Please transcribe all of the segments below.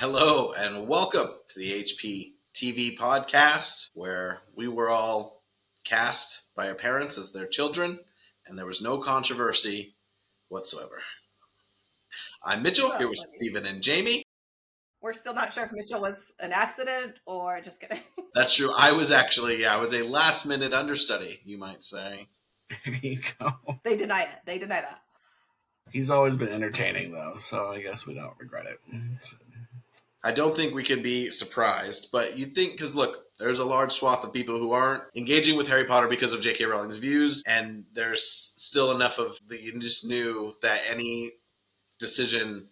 Hello and welcome to the HPTVPodcast, where we were all cast by our parents as their children, and there was no controversy whatsoever. I'm Mitchell, here with Stephen and Jamie. We're still not sure if Mitchell was an accident or just kidding. That's true. I was a last-minute understudy, you might say. There you go. They deny it. They deny that. He's always been entertaining, though, so I guess we don't regret it. I don't think we could be surprised, but you'd think, because look, there's a large swath of people who aren't engaging with Harry Potter because of J.K. Rowling's views, and there's still enough of you just knew that any decision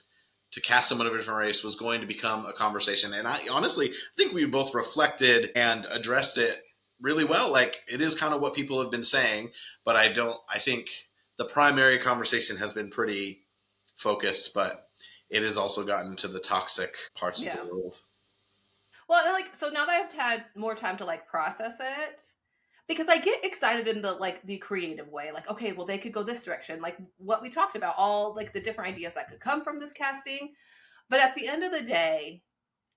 to cast someone of a different race was going to become a conversation. And I honestly think we both reflected and addressed it really well. Like, it is kind of what people have been saying, but I think the primary conversation has been pretty focused, but it has also gotten to the toxic parts of the world. Well, so now that I've had more time to process it, because I get excited in the creative way, okay, well, they could go this direction, like what we talked about, all the different ideas that could come from this casting. But at the end of the day,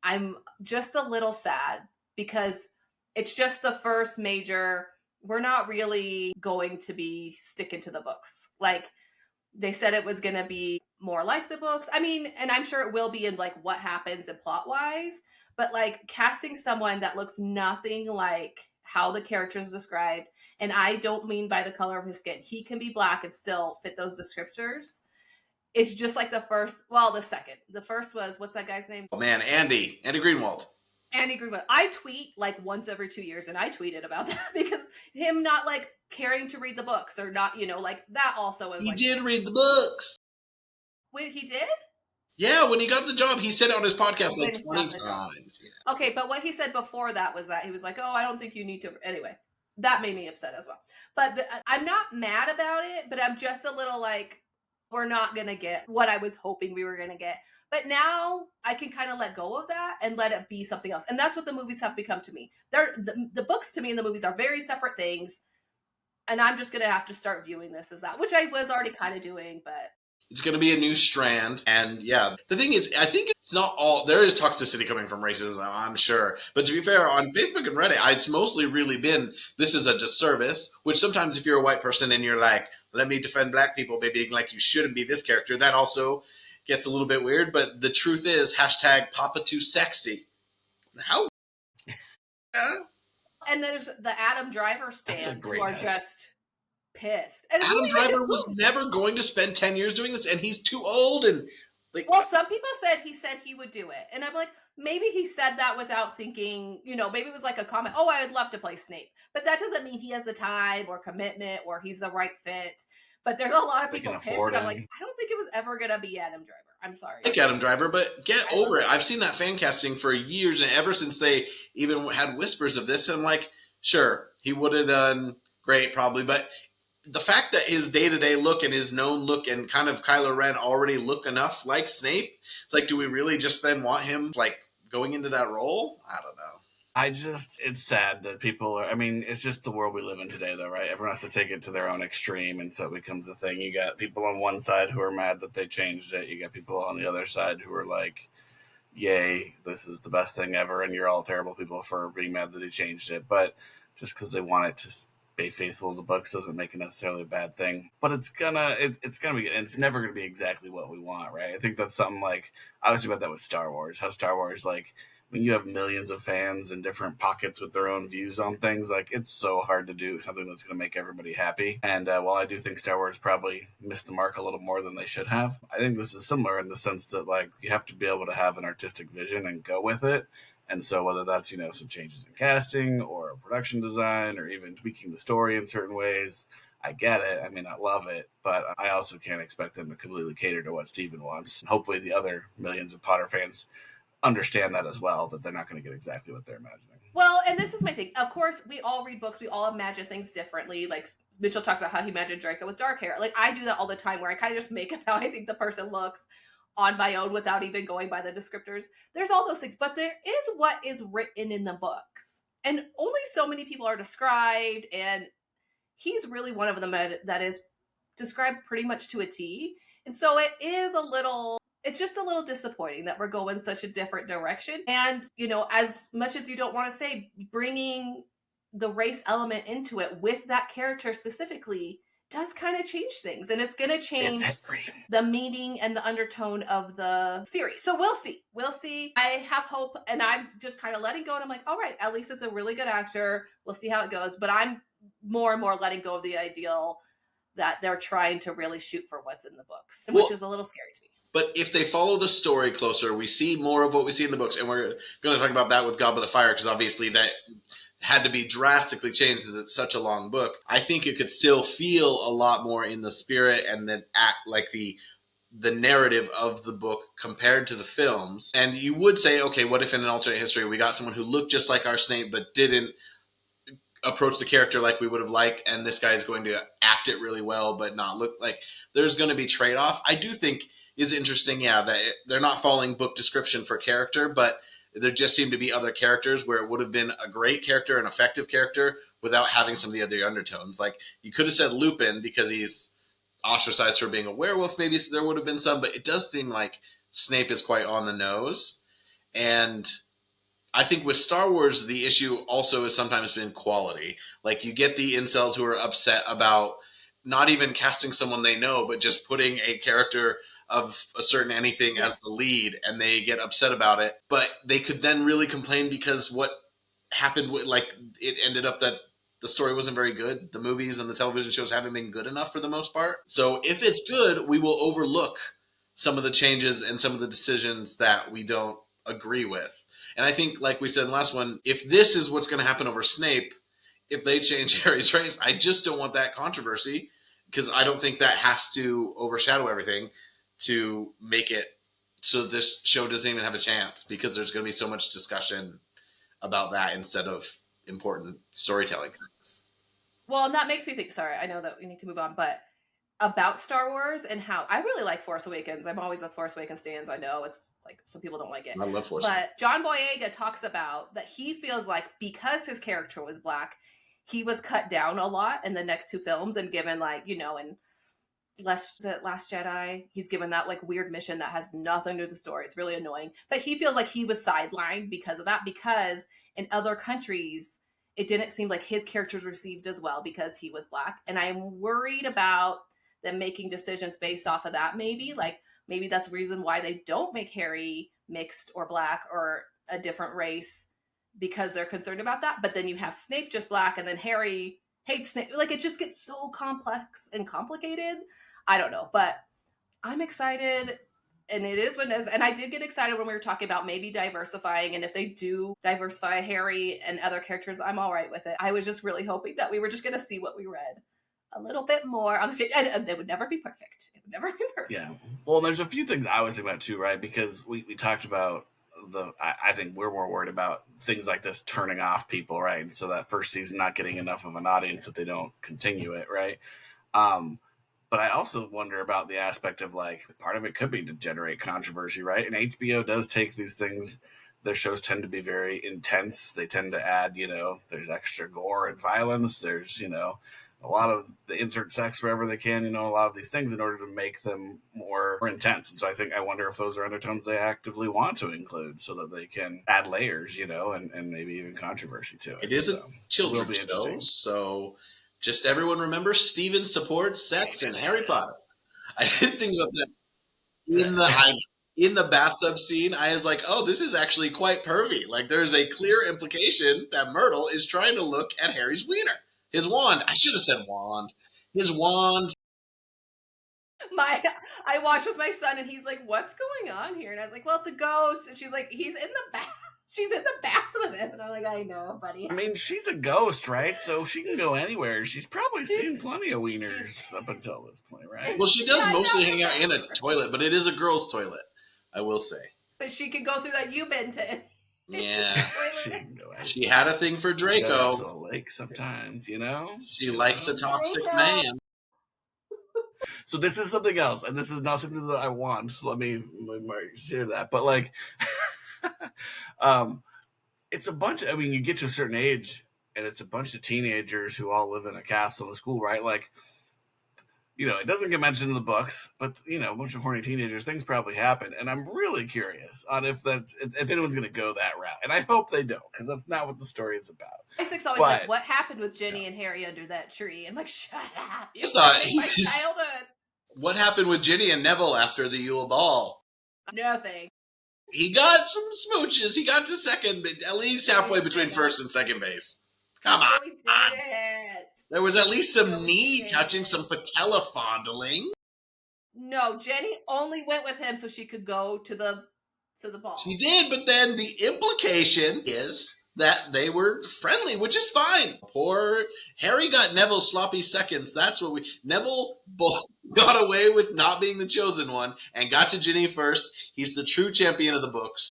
I'm just a little sad because it's just the first major. We're not really going to be sticking to the books. They said it was going to be more like the books. I mean, and I'm sure it will be in what happens and plot wise, but casting someone that looks nothing like how the character is described. And I don't mean by the color of his skin. He can be black and still fit those descriptors. It's just the second. The first was, what's that guy's name? Oh man, Andy Greenwald. Andy Greenwald. I tweet once every 2 years, and I tweeted about that because him not caring to read the books or not, that also was he did read the books. Wait, he did? Yeah, when he got the job, he said it on his podcast 20 times. Yeah. Okay, but what he said before that was that he was like, oh, I don't think you need to. Anyway, that made me upset as well. But I'm not mad about it, but I'm just a little we're not going to get what I was hoping we were going to get. But now I can kind of let go of that and let it be something else. And that's what the movies have become to me. The books to me and the movies are very separate things. And I'm just going to have to start viewing this as that, which I was already kind of doing, but... It's going to be a new strand. And yeah, the thing is, I think it's not all, there is toxicity coming from racism, I'm sure. But to be fair, on Facebook and Reddit, it's mostly really been, this is a disservice, which sometimes if you're a white person and you're like, let me defend black people by being like, you shouldn't be this character, that also gets a little bit weird. But the truth is, #PapaTooSexy. How? And there's the Adam Driver stands who are just... pissed. And Adam Driver was never going to spend 10 years doing this, and he's too old. And well, some people said he would do it, and I'm like, maybe he said that without thinking. Maybe it was a comment. Oh, I would love to play Snape, but that doesn't mean he has the time or commitment or he's the right fit. But there's a lot of people pissed, and I'm like, I don't think it was ever gonna be Adam Driver. I'm sorry. I like Adam Driver, but get over it. I've seen that fan casting for years, and ever since they even had whispers of this, I'm like, sure, he would have done great, probably, but the fact that his day-to-day look and his known look and kind of Kylo Ren already look enough like Snape, it's do we really just then want him going into that role? I don't know. It's sad that people are, it's just the world we live in today though, right? Everyone has to take it to their own extreme, and so it becomes a thing. You got people on one side who are mad that they changed it. You got people on the other side who are like, yay, this is the best thing ever, and you're all terrible people for being mad that he changed it. But just because they want it to be faithful to the books doesn't make it necessarily a bad thing, but it's gonna be, and it's never gonna be exactly what we want, right? I think that's something I was about that with Star Wars. How Star Wars, when you have millions of fans in different pockets with their own views on things, it's so hard to do something that's gonna make everybody happy. And while I do think Star Wars probably missed the mark a little more than they should have, I think this is similar in the sense that you have to be able to have an artistic vision and go with it. And so whether that's, some changes in casting or production design or even tweaking the story in certain ways, I get it. I love it, but I also can't expect them to completely cater to what Steven wants. Hopefully the other millions of Potter fans understand that as well, that they're not going to get exactly what they're imagining. Well, and this is my thing. Of course, we all read books. We all imagine things differently. Mitchell talked about how he imagined Draco with dark hair. I do that all the time where I kind of just make up how I think the person looks on my own without even going by the descriptors. There's all those things, but there is what is written in the books. And only so many people are described, and he's really one of them that is described pretty much to a T. And so it is a little, it's just a little disappointing that we're going such a different direction. And, you know, as much as you don't want to say, bringing the race element into it with that character specifically does kind of change things, and it's going to change the meaning and the undertone of the series. So we'll see. I have hope, and I'm just kind of letting go, and I'm like, all right, at least it's a really good actor. We'll see how it goes. But I'm more and more letting go of the ideal that they're trying to really shoot for what's in the books, which is a little scary to me. But if they follow the story closer, we see more of what we see in the books, and we're going to talk about that with Goblet of Fire, because obviously that had to be drastically changed because it's such a long book. I think it could still feel a lot more in the spirit and then act like the narrative of the book compared to the films. And you would say, okay, what if in an alternate history we got someone who looked just like our Snape but didn't approach the character like we would have liked, and this guy is going to act it really well but not look like. There's going to be trade-off. I do think is interesting, that they're not following book description for character, but there just seem to be other characters where it would have been a great character, an effective character, without having some of the other undertones. Like, you could have said Lupin because he's ostracized for being a werewolf. Maybe there would have been some, but it does seem like Snape is quite on the nose. And I think with Star Wars, the issue also has sometimes been quality. Like, you get the incels who are upset about not even casting someone they know, but just putting a character of a certain anything as the lead, and they get upset about it. But they could then really complain because what happened with, like, it ended up that the story wasn't very good. The movies and the television shows haven't been good enough for the most part. So if it's good, we will overlook some of the changes and some of the decisions that we don't agree with. And I think, like we said in the last one, if this is what's going to happen over Snape, if they change Harry's race, I just don't want that controversy, because I don't think that has to overshadow everything to make it so this show doesn't even have a chance, because there's going to be so much discussion about that instead of important storytelling things. Well, and that makes me think, sorry, I know that we need to move on, but about Star Wars and how I really like Force Awakens. I'm always a Force Awakens stands. I know it's like some people don't like it. I love Force Awakens. But John Boyega talks about that he feels like because his character was Black, he was cut down a lot in the next two films and given, like, you know, in Last Jedi, he's given that like weird mission that has nothing to do with the story. It's really annoying. But he feels like he was sidelined because of that, because in other countries, it didn't seem like his character was received as well because he was Black. And I'm worried about them making decisions based off of that. Maybe that's the reason why they don't make Harry mixed or Black or a different race, because they're concerned about that. But then you have Snape just Black, and then Harry hates Snape. Like, it just gets so complex and complicated. I don't know, but I'm excited. And it is what it is. And I did get excited when we were talking about maybe diversifying. And if they do diversify Harry and other characters, I'm all right with it. I was just really hoping that we were just going to see what we read a little bit more on the screen. And it would never be perfect. It would never be perfect. Yeah. Well, there's a few things I was thinking about too, right? Because we talked about I think we're more worried about things like this turning off people, right? So that first season not getting enough of an audience that they don't continue it, right? But I also wonder about the aspect of, like, part of it could be to generate controversy, right? And HBO does take these things. Their shows tend to be very intense. They tend to add, there's extra gore and violence. There's, a lot of the insert sex wherever they can, a lot of these things in order to make them more intense. And so I wonder if those are undertones they actively want to include so that they can add layers, and maybe even controversy to it. It is a children's show, so just everyone remember Steven supports sex in Harry Potter. I didn't think about that in the bathtub scene. I was like, oh, this is actually quite pervy. Like, there's a clear implication that Myrtle is trying to look at Harry's wiener. His wand. I should have said wand. His wand. I watched with my son, and he's like, what's going on here? And I was like, well, it's a ghost. And she's like, he's in the bath. She's in the bath with him. And I'm like, I know, buddy. I mean, she's a ghost, right? So she can go anywhere. She's probably seen plenty of wieners up until this point, right? Well, she does mostly hang out in a toilet, but it is a girl's toilet, I will say. But she can go through that U-bend. Yeah. She had a thing for Draco. She goes to the lake sometimes, She likes a toxic man. So this is something else, and this is not something that I want. So let me share that. But, like, it's a bunch of, you get to a certain age, and it's a bunch of teenagers who all live in a castle in a school, right? Like, it doesn't get mentioned in the books, but a bunch of horny teenagers, things probably happen, and I'm really curious on if anyone's going to go that route, and I hope they don't, because that's not what the story is about. Isaac's always like, "What happened with Ginny and Harry under that tree?" I'm like, "Shut up! You're ruining my childhood." What happened with Ginny and Neville after the Yule Ball? Nothing. He got some smooches. He got to second, but at least halfway between first and second base. Come on. We did it. There was at least some knee touching, some patella fondling. No, Jenny only went with him so she could go to the ball. She did, but then the implication is that they were friendly, which is fine. Poor Harry got Neville's sloppy seconds. That's what Neville got away with not being the chosen one and got to Ginny first. He's the true champion of the books.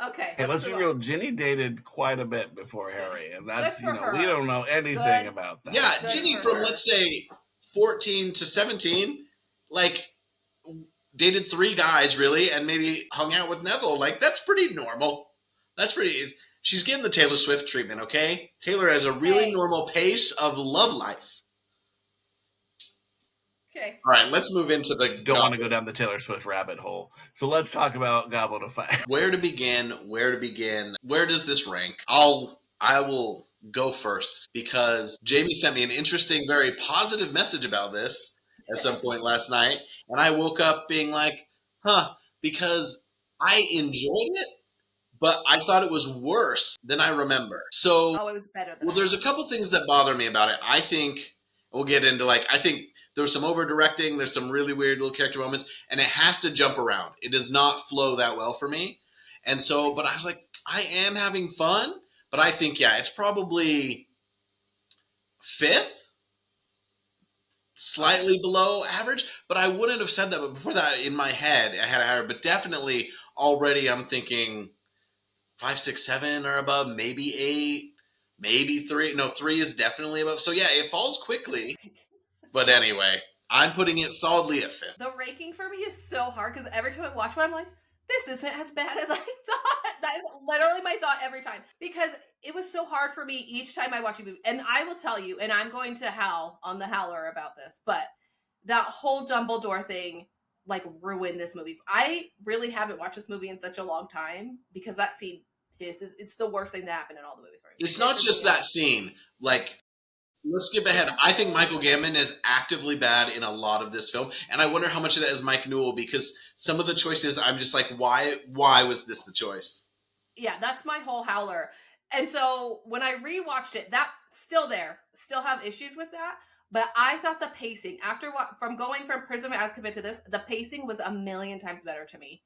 Okay. Hey, let's be real. Ginny dated quite a bit before Harry, and that's, we don't know anything about that. Yeah, Ginny from, let's say, 14 to 17, dated 3 guys, really, and maybe hung out with Neville. That's pretty normal. She's getting the Taylor Swift treatment, okay? Taylor has a really normal pace of love life. Okay. All right, let's move into the... Don't want to go down the Taylor Swift rabbit hole. So let's talk about Goblet of Fire. Where to begin? Where does this rank? I will go first because Jamie sent me an interesting, very positive message about this at some point last night. And I woke up being like, because I enjoyed it, but I thought it was worse than I remember. So, it was better than there's a couple things that bother me about it. I think we'll get into I think there was some over directing. There's some really weird little character moments, and it has to jump around. It does not flow that well for me. And so, but I was like, I am having fun, but I think, it's probably 5th, slightly below average, but I wouldn't have said that. But before that, in my head, I had a higher, but definitely already I'm thinking 5, 6, 7 or above, maybe 8, maybe 3. No, 3 is definitely above. So it falls quickly. But anyway, I'm putting it solidly at 5th. The ranking for me is so hard because every time I watch one, I'm like, this isn't as bad as I thought. That is literally my thought every time. Because it was so hard for me each time I watch a movie. And I will tell you, and I'm going to howl on the howler about this, but that whole Dumbledore thing ruined this movie. I really haven't watched this movie in such a long time because that scene it's the worst thing that happened in all the movies for me. It's not just that scene. Let's skip ahead. I think Michael Gambon is actively bad in a lot of this film, and I wonder how much of that is Mike Newell, because some of the choices I'm just like, why was this the choice? Yeah, that's my whole howler. And so when I rewatched it, that still have issues with that. But I thought the pacing from going from Prison of Azkaban to this, the pacing was a million times better to me.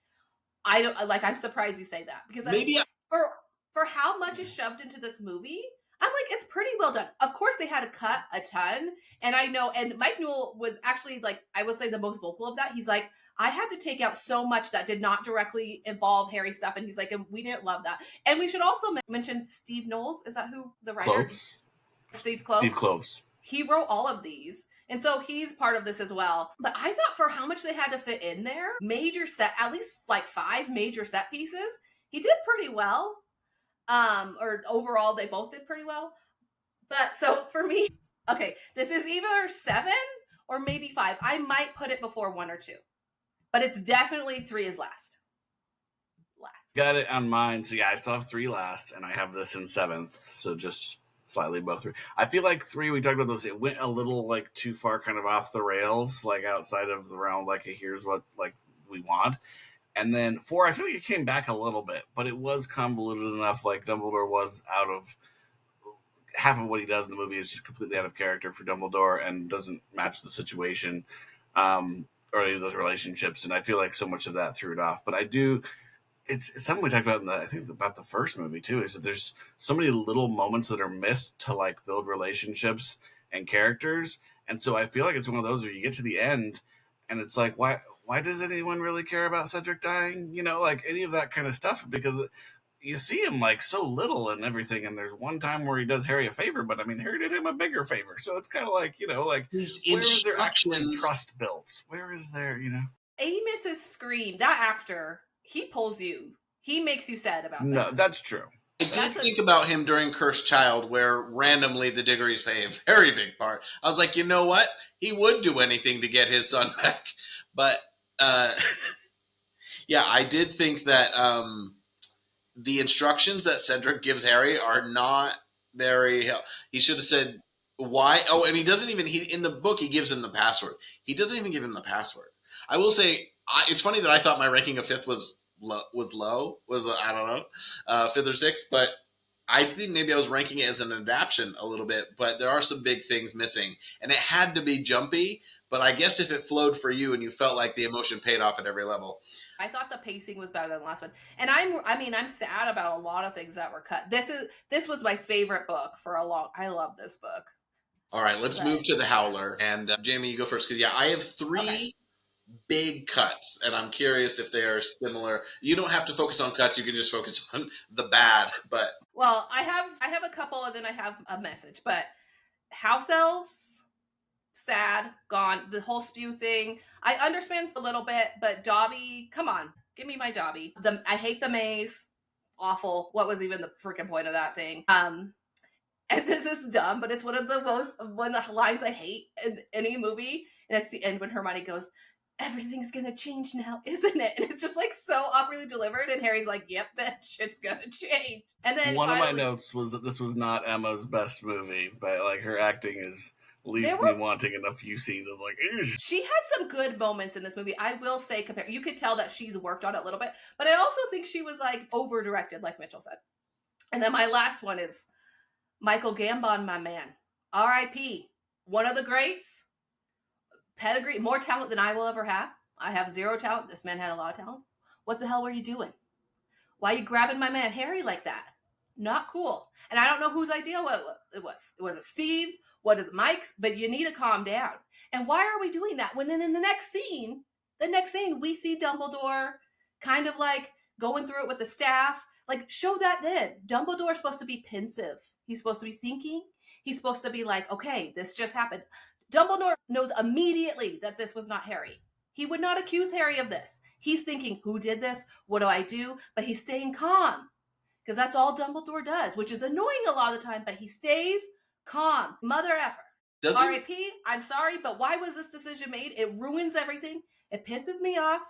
I'm surprised you say that because maybe for how much is shoved into this movie, I'm like, it's pretty well done. Of course, they had to cut a ton, and I know. And Mike Newell was actually I would say the most vocal of that. He's like, I had to take out so much that did not directly involve Harry stuff, and he's like, and we didn't love that. And we should also mention Steve Knowles. Is that who the writer? Cloves. Steve Cloves. Steve Cloves. He wrote all of these. And so he's part of this as well. But I thought for how much they had to fit in there, at least 5 major set pieces, he did pretty well. Or overall, they both did pretty well. But so for me, okay, this is either 7 or maybe 5. I might put it before 1 or 2. But it's definitely 3 is last. Got it on mine. So I still have 3 last, and I have this in 7th. So just slightly above 3. I feel like 3, we talked about this, it went a little too far kind of off the rails, outside of the realm, here's what we want. And then 4, I feel like it came back a little bit, but it was convoluted enough. Dumbledore was out of half of what he does in the movie is just completely out of character for Dumbledore and doesn't match the situation or any of those relationships. And I feel like so much of that threw it off. But it's something we talked about I think about the first movie too, is that there's so many little moments that are missed to build relationships and characters. And so I feel like it's one of those where you get to the end and it's why does anyone really care about Cedric dying? Any of that kind of stuff, because you see him so little and everything. And there's one time where he does Harry a favor, but Harry did him a bigger favor. So it's kind of his where is there actually trust built? Where is there, Amos's scream, that actor, he pulls you. He makes you sad about that. No, that's true. I did think about him during Cursed Child, where randomly the Diggories play a very big part. I was like, you know what? He would do anything to get his son back. But yeah, I did think that the instructions that Cedric gives Harry are not very. He should have said why. Oh, and he doesn't even. He in the book he gives him the password. He doesn't even give him the password. I will say it's funny that I thought my ranking of fifth was low. I don't know, fifth or sixth, but I think maybe I was ranking it as an adaptation a little bit. But there are some big things missing, and it had to be jumpy. But I guess if it flowed for you and you felt like the emotion paid off at every level. I thought the pacing was better than the last one. And I'm sad about a lot of things that were cut. This was my favorite book for a long. I love this book. All right, let's move to the Howler. And Jamie, you go first because I have three big cuts, and I'm curious if they are similar. You don't have to focus on cuts; you can just focus on the bad. But well, I have a couple, and then I have a message. But house elves, sad, gone. The whole S.P.E.W thing, I understand a little bit, but Dobby, come on, give me my Dobby. I hate the maze, awful. What was even the freaking point of that thing? And this is dumb, but it's one of the lines I hate in any movie. And it's the end when Hermione goes, "Everything's gonna change now, isn't it?" And it's just like so awkwardly delivered. And Harry's like, "Yep, bitch, it's gonna change." And then one of my notes was that this was not Emma's best movie, but like her acting leaves me wanting in a few scenes. I was like, ew. She had some good moments in this movie. I will say, you could tell that she's worked on it a little bit, but I also think she was like over directed, like Mitchell said. And then my last one is Michael Gambon, my man. R.I.P. One of the greats. Pedigree, more talent than I will ever have. I have zero talent. This man had a lot of talent. What the hell were you doing? Why are you grabbing my man Harry like that? Not cool. And I don't know whose idea it was. Was it Steve's? What is Mike's? But you need to calm down. And why are we doing that? When then in the next scene, we see Dumbledore kind of like going through it with the staff. Like, show that then. Dumbledore's supposed to be pensive. He's supposed to be thinking. He's supposed to be like, okay, this just happened. Dumbledore knows immediately that this was not Harry. He would not accuse Harry of this. He's thinking, who did this? What do I do? But he's staying calm. Because that's all Dumbledore does, which is annoying a lot of the time, but he stays calm. Mother effer. R.I.P. I'm sorry, but why was this decision made? It ruins everything. It pisses me off.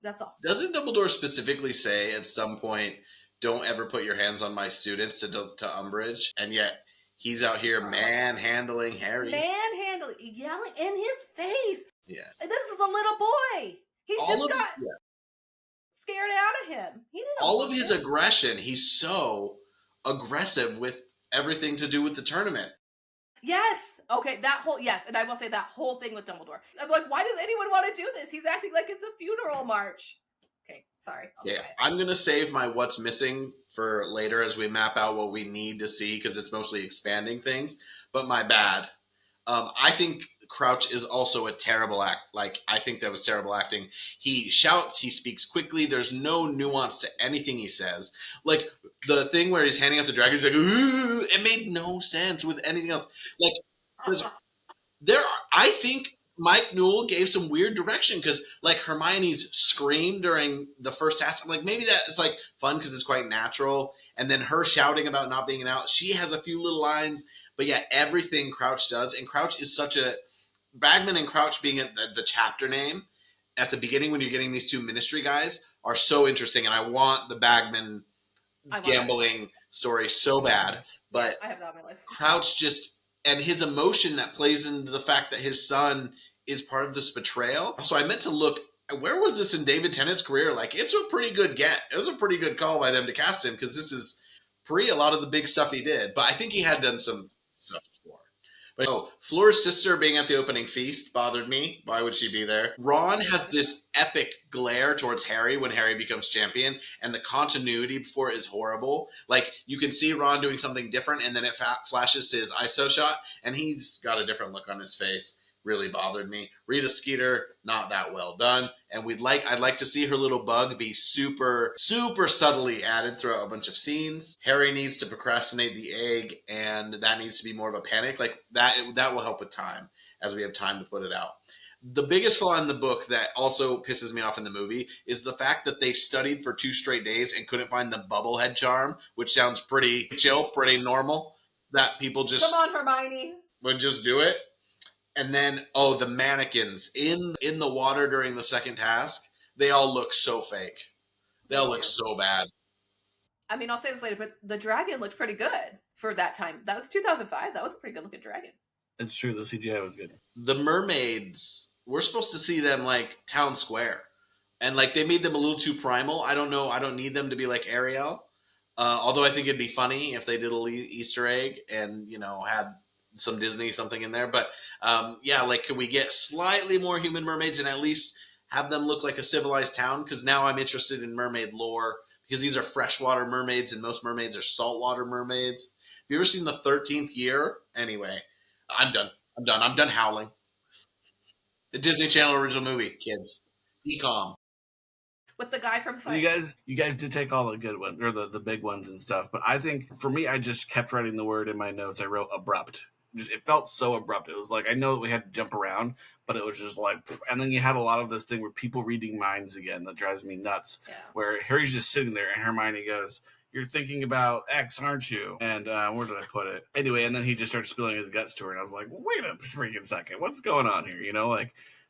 That's all. Doesn't Dumbledore specifically say at some point, don't ever put your hands on my students to Umbridge? And yet he's out here manhandling Harry. Manhandling, yelling in his face. Yeah. This is a little boy. He just got scared out of him. He didn't. All of his aggression, he's so aggressive with everything to do with the tournament. Yes. Okay, and I will say that whole thing with Dumbledore. I'm like, why does anyone want to do this? He's acting like it's a funeral march. Okay, sorry. I'm going to save my what's missing for later as we map out what we need to see because it's mostly expanding things. But my bad. I think Crouch is also a terrible act. Like, I think that was terrible acting. He shouts, he speaks quickly. There's no nuance to anything he says. Like, the thing where he's handing out the dragons, like, ooh, it made no sense with anything else. Like, I think Mike Newell gave some weird direction because, like, Hermione's scream during the first task, I'm like, maybe that is, like, fun because it's quite natural. And then her shouting about not being an out, she has a few little lines. But yeah, everything Crouch does, and Crouch is such a Bagman and Crouch being the chapter name at the beginning when you're getting these two ministry guys are so interesting, and I want the Bagman gambling story so bad. But I have that on my list. Crouch just and his emotion that plays into the fact that his son is part of this betrayal. So I meant to look. Where was this in David Tennant's career? Like, it's a pretty good get. It was a pretty good call by them to cast him because this is pre a lot of the big stuff he did. But I think he had done some stuff before. But Fleur's sister being at the opening feast bothered me. Why would she be there? Ron has this epic glare towards Harry when Harry becomes champion, and the continuity before it is horrible. Like, you can see Ron doing something different, and then it flashes to his ISO shot, and he's got a different look on his face. Really bothered me. Rita Skeeter, not that well done. And I'd like to see her little bug be super, super subtly added throughout a bunch of scenes. Harry needs to procrastinate the egg, and that needs to be more of a panic. Like, that will help with time, as we have time to put it out. The biggest flaw in the book that also pisses me off in the movie is the fact that they studied for 2 straight days and couldn't find the bubblehead charm, which sounds pretty chill, pretty normal, that people Come just on, Hermione. would just do it. And then, the mannequins in the water during the second task, they all look so fake. They They all look do. so bad. I mean, I'll say this later, but the dragon looked pretty good for that time. That was 2005. That was a pretty good looking dragon. It's true. The CGI was good. The mermaids, we're supposed to see them like town square. And like they made them a little too primal. I don't know. I don't need them to be like Ariel. Although I think it'd be funny if they did a Easter egg and, had some Disney something in there. But like, could we get slightly more human mermaids and at least have them look like a civilized town? Because now I'm interested in mermaid lore, because these are freshwater mermaids and most mermaids are saltwater mermaids. Have you ever seen The 13th Year? Anyway, I'm done. I'm done howling. The Disney Channel original movie, kids. Decom. With the guy from You Science. guys did take all the good ones, or the big ones and stuff. But I think for me, I just kept writing the word in my notes. I wrote abrupt. It felt so abrupt. It was like, I know that we had to jump around, but it was just like, and then you had a lot of this thing where people reading minds again that drives me nuts. Yeah. Where Harry's just sitting there and Hermione goes, "You're thinking about X, aren't you?" And where did I put it? Anyway, and then he just starts spilling his guts to her, and I was like, wait a freaking second, what's going on here?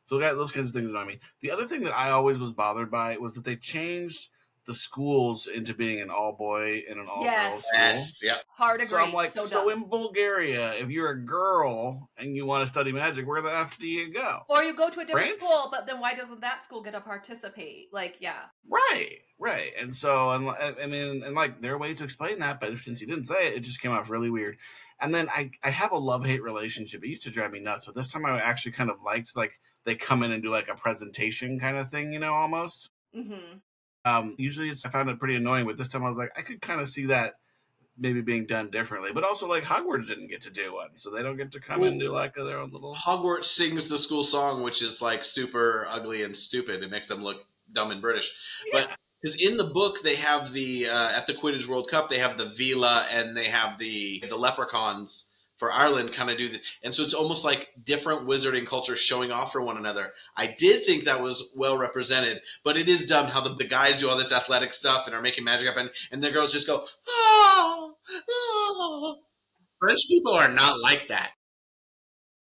So those kinds of things annoy me. The other thing that I always was bothered by was that they changed the schools into being an all-boy and an all-girl school. Yes, yep. Hard agree. So I'm like, so in Bulgaria, if you're a girl and you want to study magic, where the F do you go? Or you go to a different France? school, but then why doesn't that school get to participate? Like, yeah. Right. And so, and like, there are ways to explain that, but since you didn't say it, it just came off really weird. And then I have a love-hate relationship. It used to drive me nuts, but this time I actually kind of liked, like, they come in and do, like, a presentation kind of thing, almost. Mm-hmm. Usually I found it pretty annoying, but this time I was like, I could kind of see that maybe being done differently. But also, like, Hogwarts didn't get to do one, so they don't get to come and do, like, their own little... Hogwarts sings the school song, which is, like, super ugly and stupid. It makes them look dumb and British. Yeah. But... because in the book they have the at the Quidditch World Cup they have the Vila and they have the leprechauns for Ireland kind of do this, and so it's almost like different wizarding cultures showing off for one another. I did think that was well represented, but it is dumb how the guys do all this athletic stuff and are making magic happen, and the girls just go, oh, oh. French people are not like that.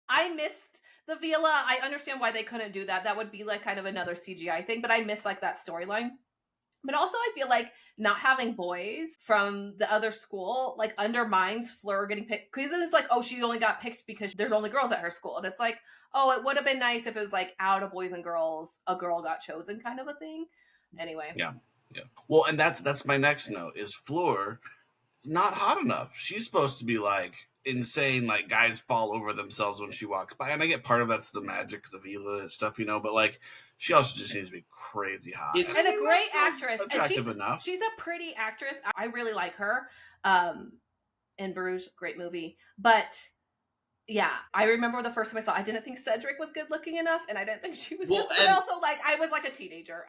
I missed the Vila. I understand why they couldn't do that. That would be like kind of another CGI thing, but I miss like that storyline. But also, I feel like not having boys from the other school like undermines Fleur getting picked. Because it's like, oh, she only got picked because there's only girls at her school. And it's like, oh, it would have been nice if it was like out of boys and girls, a girl got chosen kind of a thing. Anyway. Yeah. Well, and that's my next note is Fleur is not hot enough. She's supposed to be like insane, like guys fall over themselves when she walks by. And I get part of that's the magic, the Vila stuff, but like she also just seems to be crazy hot. And a great actress. Attractive enough. She's a pretty actress. I really like her. In Bruges, great movie. But yeah, I remember the first time I saw it, I didn't think Cedric was good looking enough, and I didn't think she was good. But also, like, I was like a teenager.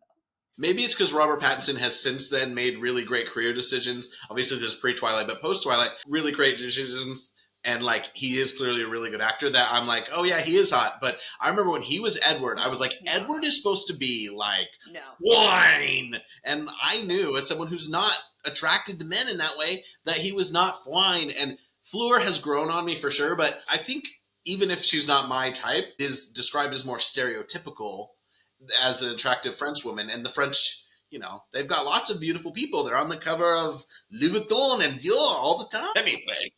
Maybe it's because Robert Pattinson has since then made really great career decisions. Obviously, this is pre-Twilight, but post-Twilight, really great decisions. And, like, he is clearly a really good actor that I'm like, oh, yeah, he is hot. But I remember when he was Edward, I was like, Edward is supposed to be, like, fine. And I knew, as someone who's not attracted to men in that way, that he was not fine. And Fleur has grown on me for sure. But I think even if she's not my type, is described as more stereotypical as an attractive French woman. And the French... they've got lots of beautiful people. They're on the cover of Louis Vuitton and Dior all the time. Anyway.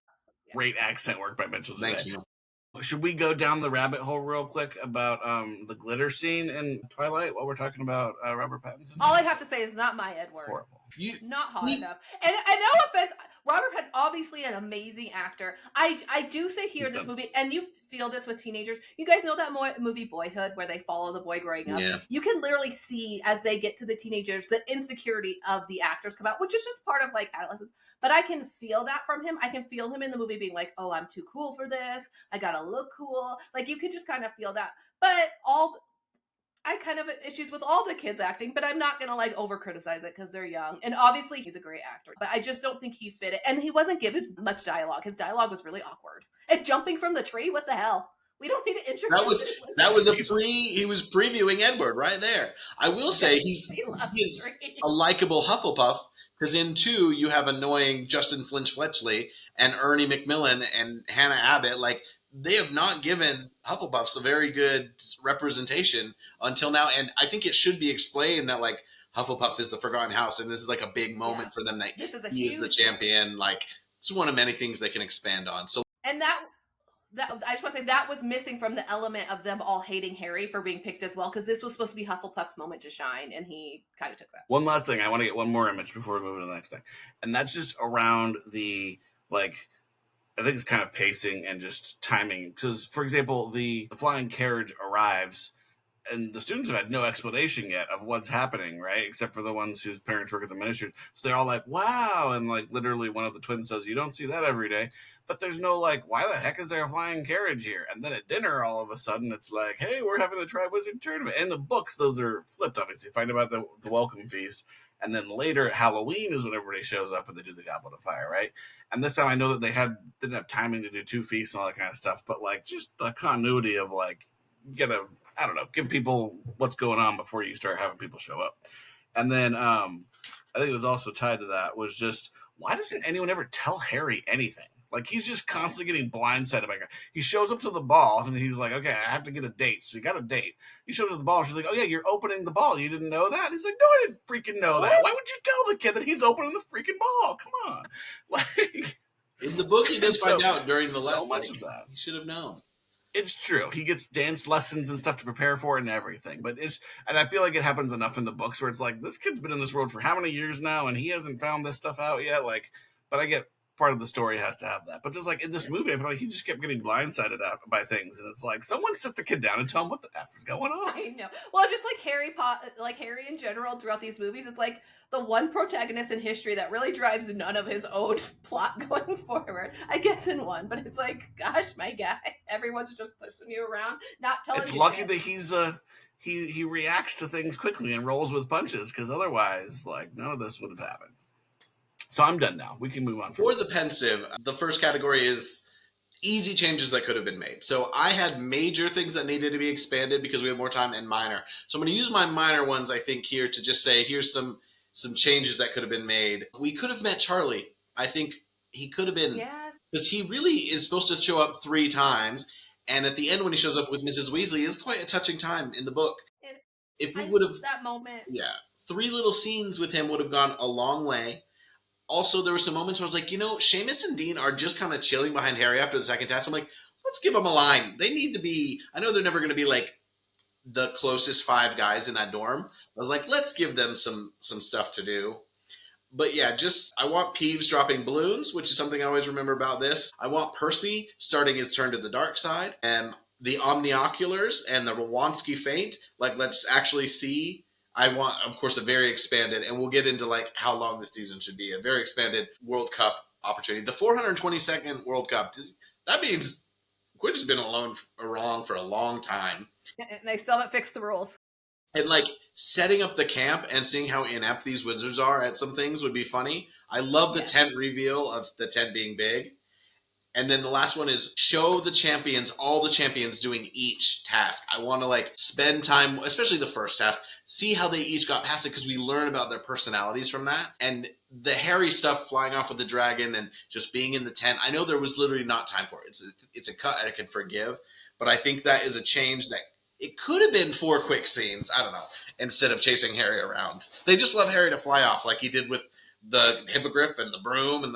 Great accent work by Mitchell today. Thank you. Should we go down the rabbit hole real quick about the glitter scene in Twilight while we're talking about Robert Pattinson? All I have to say is not my Edward. Horrible. Not hot enough. And no offense, Robert Pattinson obviously an amazing actor. I do say here in this movie, and you feel this with teenagers. You guys know that movie Boyhood, where they follow the boy growing up. Yeah. You can literally see as they get to the teenagers the insecurity of the actors come out, which is just part of like adolescence. But I can feel that from him. I can feel him in the movie being like, "Oh, I'm too cool for this. I gotta look cool." Like you could just kind of feel that. But I kind of have issues with all the kids acting, but I'm not going to like over criticize it because they're young. And obviously he's a great actor, but I just don't think he fit it. And he wasn't given much dialogue. His dialogue was really awkward. And jumping from the tree, what the hell? We don't need to introduce it. That was he was previewing Edward right there. I will say he's a likable Hufflepuff because in 2 you have annoying Justin Flinch Fletchley and Ernie McMillan and Hannah Abbott. Like, they have not given Hufflepuffs a very good representation until now, and I think it should be explained that like Hufflepuff is the Forgotten House, and this is like a big moment for them that he is the champion. Like, it's one of many things they can expand on. So, and that I just want to say that was missing from the element of them all hating Harry for being picked as well, because this was supposed to be Hufflepuff's moment to shine, and he kind of took that. One last thing, I want to get one more image before we move to the next thing, and that's just around the like. I think it's kind of pacing and just timing. Because, for example, the flying carriage arrives, and the students have had no explanation yet of what's happening, right? Except for the ones whose parents work at the ministry. So they're all like, wow. And like literally one of the twins says, you don't see that every day. But there's no like, why the heck is there a flying carriage here? And then at dinner, all of a sudden, it's like, hey, we're having a Triwizard Tournament. In the books, those are flipped, obviously. Find about the welcome feast. And then later at Halloween is when everybody shows up and they do the Goblet of Fire, right? And this time I know that they didn't have timing to do 2 feasts and all that kind of stuff. But like just the continuity of like, you gotta, I don't know, give people what's going on before you start having people show up. And then I think it was also tied to that was just, why doesn't anyone ever tell Harry anything? Like, he's just constantly getting blindsided by God. He shows up to the ball, and he's like, okay, I have to get a date. So he got a date. He shows up to the ball, and she's like, oh, yeah, you're opening the ball. You didn't know that? And he's like, no, I didn't freaking know that. Why would you tell the kid that he's opening the freaking ball? Come on. Like, in the book, he does find out during the so much of that. He should have known. It's true. He gets dance lessons and stuff to prepare for it and everything. But and I feel like it happens enough in the books where it's like, this kid's been in this world for how many years now, and he hasn't found this stuff out yet. Like, but I get part of the story has to have that. But just like in this movie, I feel like he just kept getting blindsided by things, and it's like, someone sit the kid down and tell him what the F is going on. I know. Well, just like Harry in general throughout these movies, it's like the one protagonist in history that really drives none of his own plot going forward. I guess in one, but it's like, gosh, my guy, everyone's just pushing you around, not telling you. It's lucky that he's he reacts to things quickly and rolls with punches, because otherwise, like, none of this would have happened. So I'm done now. We can move on. For the pensive, the first category is easy changes that could have been made. So I had major things that needed to be expanded because we have more time, and minor. So I'm going to use my minor ones, I think, here to just say, here's some changes that could have been made. We could have met Charlie. I think he could have been. Yes. Because he really is supposed to show up 3 times. And at the end, when he shows up with Mrs. Weasley, is quite a touching time in the book. If we would have that moment. Yeah. 3 little scenes with him would have gone a long way. Also, there were some moments where I was like, Seamus and Dean are just kind of chilling behind Harry after the second test. I'm like, let's give them a line. They need to be, I know they're never going to be like the closest 5 guys in that dorm. I was like, let's give them some stuff to do. But yeah, I want Peeves dropping balloons, which is something I always remember about this. I want Percy starting his turn to the dark side. And the Omnioculars and the Rwanski feint. Like, let's actually see. I want, of course, a very expanded, and we'll get into like how long this season should be, a very expanded World Cup opportunity. The 422nd World Cup, that means Quidditch has been wrong for a long time. And they still haven't fixed the rules. And like setting up the camp and seeing how inept these wizards are at some things would be funny. I love the tent reveal of the tent being big. And then the last one is show all the champions doing each task. I want to like spend time, especially the first task, see how they each got past it, because we learn about their personalities from that. And the Harry stuff, flying off with the dragon and just being in the tent, I know there was literally not time for it. It's a cut I can forgive, but I think that is a change that it could have been 4 quick scenes. I don't know. Instead of chasing Harry around, they just love Harry to fly off like he did with the hippogriff and the broom and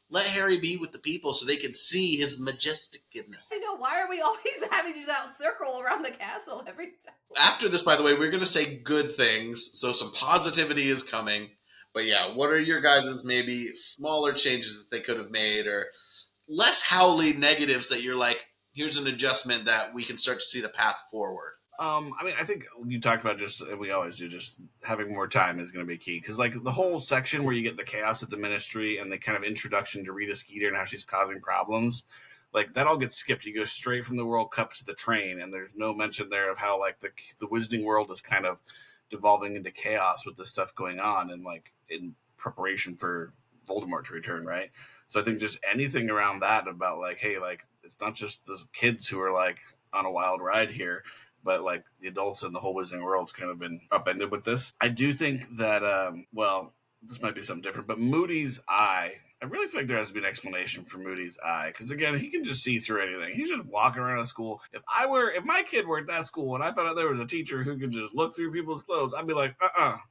let Harry be with the people so they can see his majesticness. I know. Why are we always having to do that circle around the castle every time? After this, by the way, we're going to say good things, so some positivity is coming. But yeah, what are your guys' maybe smaller changes that they could have made, or less howly negatives that you're like, here's an adjustment that we can start to see the path forward? I think you talked about, just we always do, just having more time is going to be key, because like the whole section where you get the chaos at the ministry and the kind of introduction to Rita Skeeter and how she's causing problems, like that all gets skipped. You go straight from the World Cup to the train, and there's no mention there of how like the Wizarding World is kind of devolving into chaos with this stuff going on, and like in preparation for Voldemort to return, right? So I think just anything around that about like, hey, like it's not just the kids who are like on a wild ride here, but like the adults in the whole Wizarding World's kind of been upended with this. I do think that, this might be something different, but Moody's eye, I really feel like there has to be an explanation for Moody's eye, because again, he can just see through anything. He's just walking around a school. If my kid were at that school and I found out there was a teacher who could just look through people's clothes, I'd be like,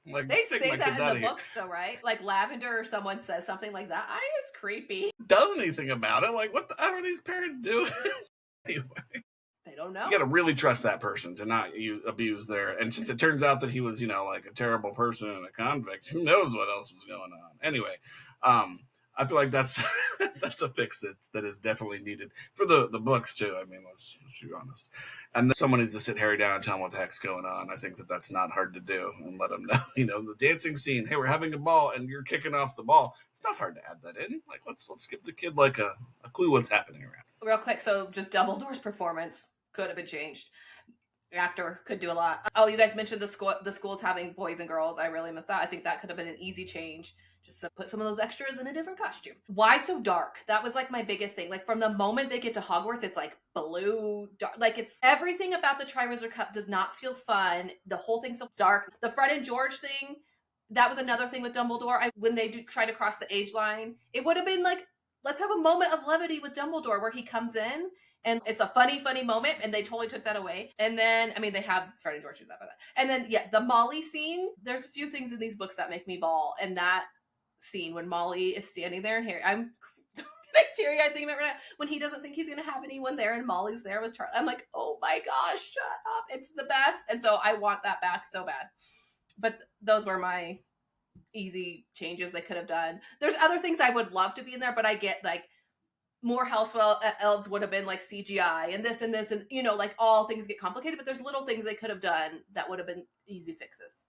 like, they say that in the books though, right? Like Lavender or someone says something like that. Eye is creepy. Does anything about it? Like, what the hell are these parents doing? Anyway. They don't know. You got to really trust that person to not abuse their. And since it turns out that he was, like a terrible person and a convict, who knows what else was going on? Anyway, I feel like that's that's a fix that is definitely needed for the books too. I mean, let's be honest. And then someone needs to sit Harry down and tell him what the heck's going on. I think that's not hard to do, and let him know. The dancing scene. Hey, we're having a ball, and you're kicking off the ball. It's not hard to add that in. Like, let's give the kid like a clue what's happening around. Real quick, so just Dumbledore's performance could have been changed. The actor could do a lot. Oh, you guys mentioned the schools having boys and girls. I really miss that. I think that could have been an easy change. Just to put some of those extras in a different costume. Why so dark? That was like my biggest thing. Like from the moment they get to Hogwarts, it's like blue, dark. Like it's everything about the Triwizard Cup does not feel fun. The whole thing's so dark. The Fred and George thing, that was another thing with Dumbledore. When they do try to cross the age line, it would have been like, let's have a moment of levity with Dumbledore where he comes in and it's a funny moment, and they totally took that away. And then, I mean, they have Fred and George do that, but and then, yeah, the Molly scene, there's a few things in these books that make me bawl, and that scene when Molly is standing there and Harry, I'm teary-eyed thinking about it right now, when he doesn't think he's going to have anyone there and Molly's there with Charlie. I'm like, oh my gosh, shut up. It's the best. And so I want that back so bad. But those were my easy changes they could have done. There's other things I would love to be in there, but I get like more house elves would have been like CGI and this and like all things get complicated, but there's little things they could have done that would have been easy fixes.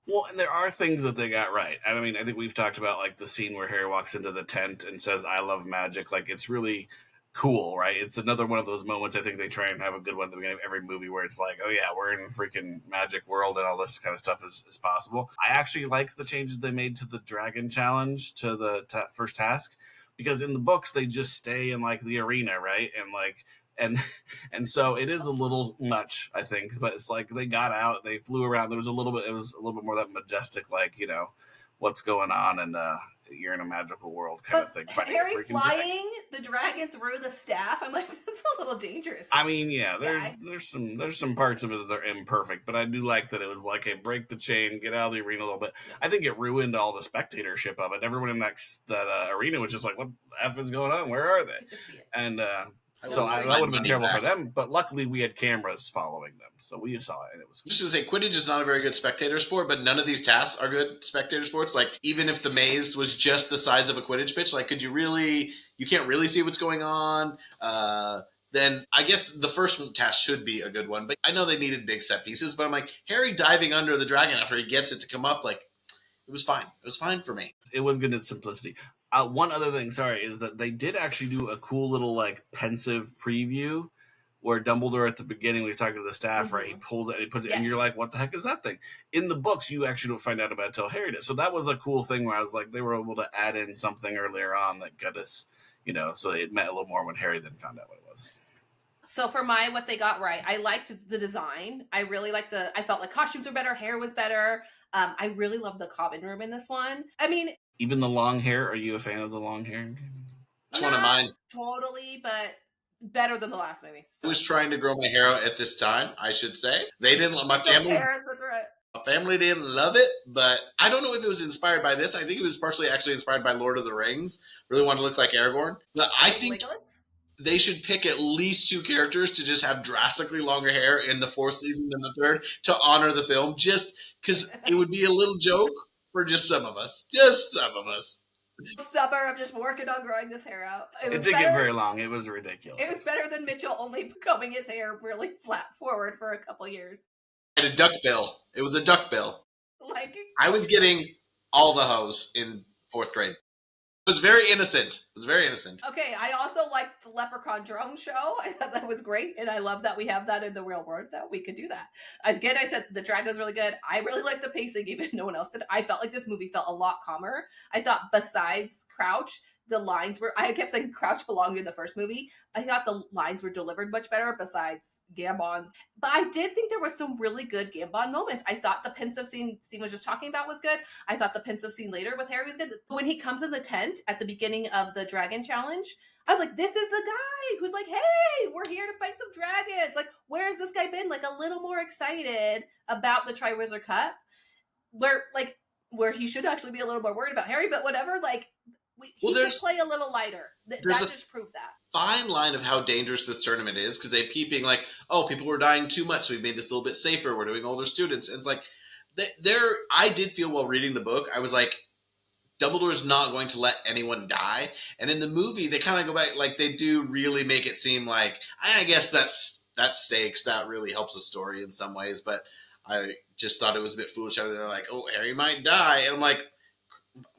Well, and there are things that they got right. I mean, I think we've talked about like the scene where Harry walks into the tent and says, "I love magic." Like, it's really cool, right? It's another one of those moments. I think they try and have a good one at the beginning of every movie where it's like, oh yeah, we're in a freaking magic world and all this kind of stuff is possible. I actually like the changes they made to the dragon challenge, to the first task, because in the books they just stay in like the arena, right? And like and so it is a little much, I think, but it's like they got out, they flew around. It was a little bit more that majestic, like, what's going on, and you're in a magical world kind of thing. Harry flying the dragon through the staff, I'm like, that's a little dangerous. I mean, yeah, there's some parts of it that are imperfect, but I do like that it was like, hey, break the chain, get out of the arena a little bit. Yeah. I think it ruined all the spectatorship of it. Everyone in that arena was just like, what the F is going on? Where are they? And so that would have been terrible for them, but luckily we had cameras following them, so we saw it, and it was cool. Just to say, Quidditch is not a very good spectator sport, but none of these tasks are good spectator sports. Like, even if the maze was just the size of a Quidditch pitch, like, you can't really see what's going on, then I guess the first task should be a good one. But I know they needed big set pieces, but I'm like, Harry diving under the dragon after he gets it to come up, like, it was fine. It was fine for me. It was good in simplicity. One other thing, is that they did actually do a cool little, like, pensive preview where Dumbledore at the beginning, when he's talking to the staff, right, he pulls it and he puts it, and you're like, what the heck is that thing? In the books, you actually don't find out about it until Harry does. So that was a cool thing where I was like, they were able to add in something earlier on that got us, so it meant a little more when Harry then found out what it was. So for what they got right, I liked the design. I really liked I felt like costumes were better, hair was better. I really loved the common room in this one. I mean, even the long hair. Are you a fan of the long hair? It's one of mine. Totally, but better than the last movie. So. I was trying to grow my hair out at this time, I should say. They didn't let my family. My family didn't love it, but I don't know if it was inspired by this. I think it was partially actually inspired by Lord of the Rings. Really wanted to look like Aragorn. But I think they should pick at least 2 characters to just have drastically longer hair in the 4th season than the 3rd to honor the film, just because it would be a little joke for just some of us. Just some of us. Summer, I'm just working on growing this hair out. It didn't get very long. It was ridiculous. It was better than Mitchell only combing his hair really flat forward for a couple years. I had a duck bill. It was a duck bill. I was getting all the hoes in 4th grade. It was very innocent. Okay, I also liked the Leprechaun drone show. I thought that was great, and I love that we have that in the real world, that we could do that. Again, I said the dragon was really good. I really liked the pacing, even no one else did. I felt like this movie felt a lot calmer. I thought besides Crouch, the lines were, I kept saying Crouch belonged in the first movie. I thought the lines were delivered much better besides Gambon's. But I did think there was some really good Gambon moments. I thought the pensive scene Steve was just talking about was good. I thought the pensive scene later with Harry was good. When he comes in the tent at the beginning of the Dragon Challenge, I was like, this is the guy who's like, hey, we're here to fight some dragons. Like, where has this guy been? Like, a little more excited about the Triwizard Cup, where he should actually be a little more worried about Harry, but whatever. Like, he could play a little lighter. That just proved that. Fine line of how dangerous this tournament is, because they keep being like, oh, people were dying too much, so we made this a little bit safer. We're doing older students. And it's like, I did feel while reading the book, I was like, Dumbledore's not going to let anyone die. And in the movie, they kind of go back, like, they do really make it seem like, I guess that's stakes. That really helps the story in some ways. But I just thought it was a bit foolish. They're like, oh, Harry might die. And I'm like,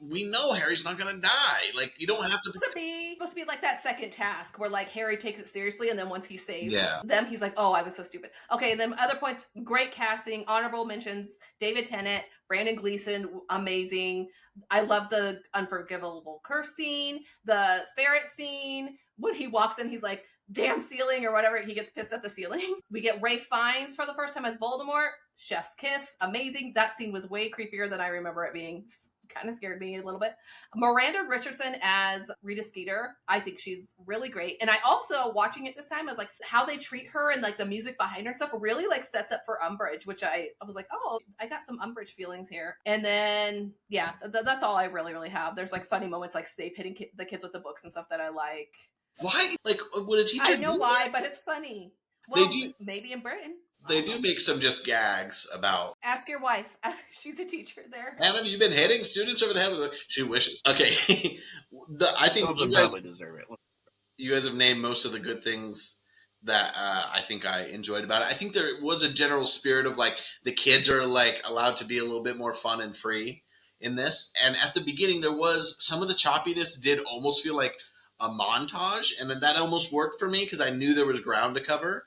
we know Harry's not going to die. Like, you don't have to. It's supposed to be like that second task where, like, Harry takes it seriously, and then once he saves them, he's like, oh, I was so stupid. Okay, and then other points, great casting, honorable mentions, David Tennant, Brandon Gleeson, amazing. I love the unforgivable curse scene, the ferret scene. When he walks in, he's like, damn ceiling or whatever. He gets pissed at the ceiling. We get Ralph Fiennes for the first time as Voldemort. Chef's kiss. Amazing. That scene was way creepier than I remember it being. Kind of scared me a little bit. Miranda Richardson as Rita Skeeter. I think she's really great. And I also, watching it this time, I was like, how they treat her and like the music behind her stuff really like sets up for Umbridge, which I was like, oh, I got some Umbridge feelings here. And then, yeah, that's all I really have. There's like funny moments like Snape hitting the kids with the books and stuff that I like. Why? Like, would a teacher I know why, but it's funny. Well, they do, maybe in Britain. They do make some just gags about. Ask your wife. She's a teacher there. And have you been hitting students over the head with it? She wishes. Okay. I think you guys probably deserve it. You guys have named most of the good things that I think I enjoyed about it. I think there was a general spirit of like the kids are like allowed to be a little bit more fun and free in this. And at the beginning, there was some of the choppiness did almost feel like a montage, and that almost worked for me because I knew there was ground to cover.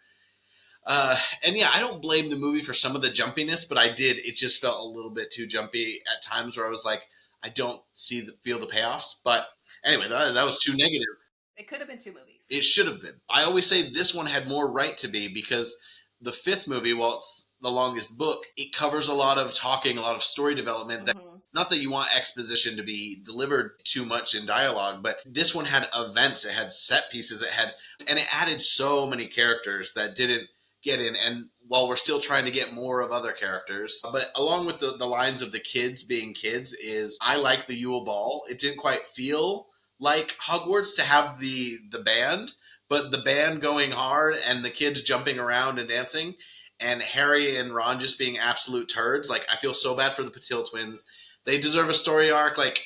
And yeah, I don't blame the movie for some of the jumpiness, but it just felt a little bit too jumpy at times where I was like, I don't feel the payoffs. But anyway, that was too negative. It could have been 2 movies. It should have been. I always say this one had more right to be because the 5th movie, while it's the longest book, it covers a lot of talking, a lot of story development. Not that you want exposition to be delivered too much in dialogue, but this one had events, it had set pieces, and it added so many characters that didn't get in, and while we're still trying to get more of other characters. But along with the lines of the kids being kids is I like the Yule Ball. It didn't quite feel like Hogwarts to have the band, but the band going hard and the kids jumping around and dancing and Harry and Ron just being absolute turds. Like, I feel so bad for the Patil twins. They deserve a story arc. Like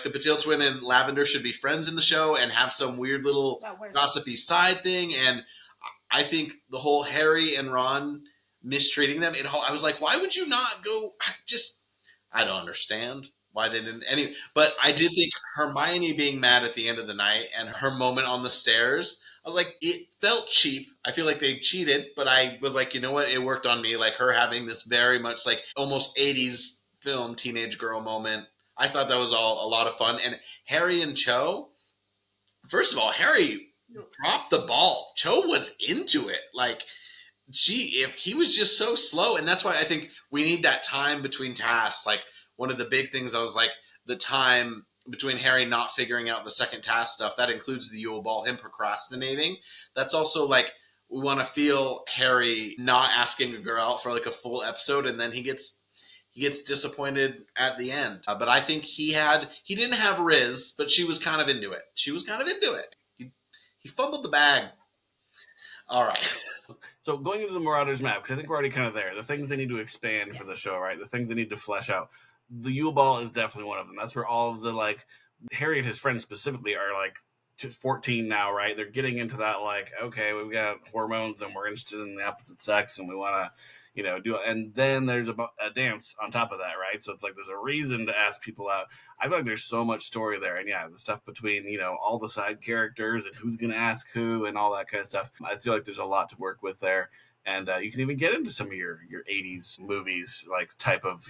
the Patil twin and Lavender should be friends in the show and have some weird little gossipy side thing. And I think the whole Harry and Ron mistreating them, I was like, why would you not go? I don't understand why they didn't. But I did think Hermione being mad at the end of the night and her moment on the stairs, I was like, it felt cheap. I feel like they cheated, but I was like, you know what? It worked on me. Like her having this very much like almost 80s film teenage girl moment. I thought that was all a lot of fun. And Harry and Cho, first of all, Harry dropped the ball. Cho was into it. Like if he was just so slow, and that's why I think we need that time between tasks. Like one of the big things I was like the time between Harry not figuring out the second task stuff, that includes the Yule Ball, him procrastinating. That's also like we want to feel Harry not asking a girl out for like a full episode, and then he gets disappointed at the end. But I think he didn't have Riz, but she was kind of into it. He fumbled the bag. All right. So going into the Marauders map, because I think we're already kind of there. The things they need to expand for the show, right? The things they need to flesh out. The Yule Ball is definitely one of them. That's where all of the, like, Harry and his friends specifically are, like, 14 now, right? They're getting into that, like, okay, we've got hormones and we're interested in the opposite sex and we want to, do it. And then there's a dance on top of that, right? So it's like there's a reason to ask people out. I feel like there's so much story there. And yeah, the stuff between, all the side characters and who's going to ask who and all that kind of stuff. I feel like there's a lot to work with there. And you can even get into some of your 80s movies, like type of,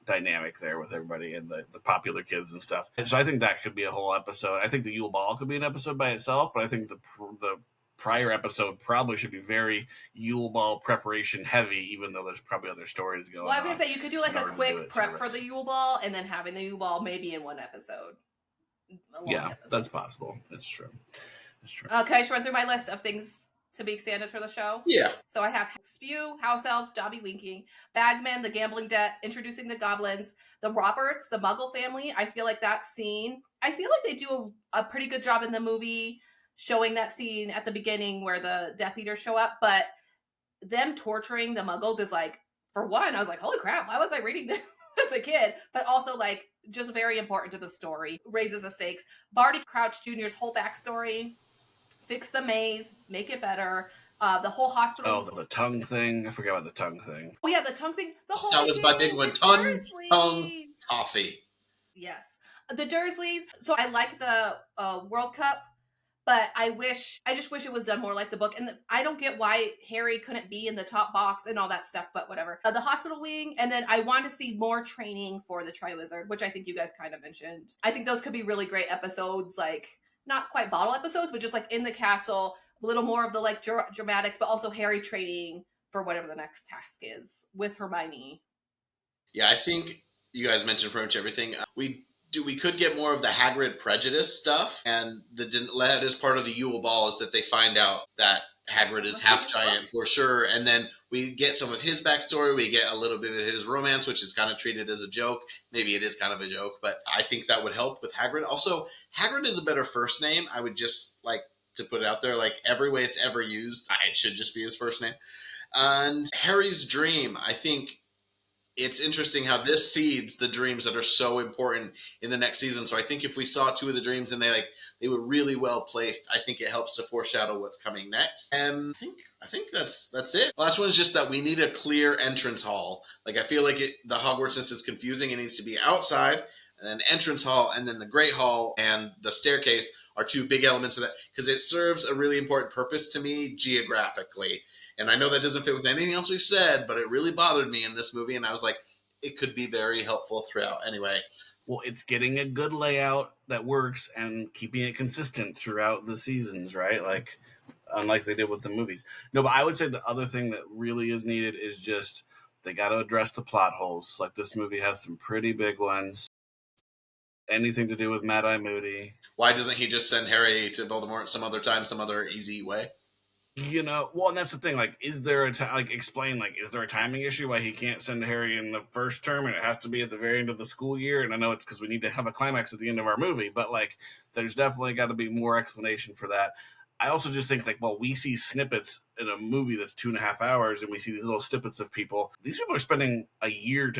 dynamic there with everybody and the popular kids and stuff. And so I think that could be a whole episode. I think the Yule Ball could be an episode by itself, but I think the prior episode probably should be very Yule Ball preparation heavy, even though there's probably other stories going on. Well, I was going to say, you could do like a quick prep for the Yule Ball and then having the Yule Ball maybe in one episode. Yeah, that's possible. That's true. Can I just run through my list of things to be extended for the show? Yeah. So I have S.P.E.W, House Elves, Dobby Winking, Bagman, the Gambling Debt, Introducing the Goblins, the Roberts, the Muggle Family. I feel like that scene, I feel like they do a pretty good job in the movie showing that scene at the beginning where the Death Eaters show up, but them torturing the Muggles is like, for one, I was like, holy crap, why was I reading this as a kid? But also like just very important to the story, raises the stakes. Barty Crouch Jr.'s whole backstory, fix the maze, make it better. The whole hospital. Oh, the tongue thing. I forgot about the tongue thing. Oh yeah, the tongue thing. The whole that was my big one. Tongue, Toffee. Yes, the Dursleys. So I like the World Cup, but I just wish it was done more like the book. And I don't get why Harry couldn't be in the top box and all that stuff, but whatever. The hospital wing, and then I want to see more training for the Triwizard, which I think you guys kind of mentioned. I think those could be really great episodes, like not quite bottle episodes, but just like in the castle, a little more of the like dramatics, but also Harry training for whatever the next task is with Hermione. Yeah, I think you guys mentioned pretty much everything. We could get more of the Hagrid prejudice stuff, and that is part of the Yule Ball is that they find out that Hagrid is half giant for sure, and then we get some of his backstory. We get a little bit of his romance, which is kind of treated as a joke. Maybe it is kind of a joke, but I think that would help with Hagrid. Also, Hagrid is a better first name. I would just like to put it out there, like every way it's ever used, it should just be his first name. And Harry's dream, I think it's interesting how this seeds the dreams that are so important in the next season. So I think if we saw two of the dreams and they were really well placed, I think it helps to foreshadow what's coming next. And I think that's it. Last one is just that we need a clear entrance hall. Like I feel like the Hogwarts, since it's confusing, it needs to be outside, and then entrance hall, and then the Great Hall and the staircase are two big elements of that because it serves a really important purpose to me geographically. And I know that doesn't fit with anything else we've said, but it really bothered me in this movie. And I was like, it could be very helpful throughout. Anyway. Well, it's getting a good layout that works and keeping it consistent throughout the seasons, right? Like, unlike they did with the movies. No, but I would say the other thing that really is needed is just they got to address the plot holes. Like, this movie has some pretty big ones. Anything to do with Mad-Eye Moody. Why doesn't he just send Harry to Voldemort some other time, some other easy way? You know, well, and that's the thing. Like, is there explain? Like, is there a timing issue why he can't send Harry in the first term, and it has to be at the very end of the school year? And I know it's because we need to have a climax at the end of our movie, but like, there's definitely got to be more explanation for that. I also just think like, well, we see snippets in a movie that's 2.5 hours, and we see these little snippets of people. These people are spending a year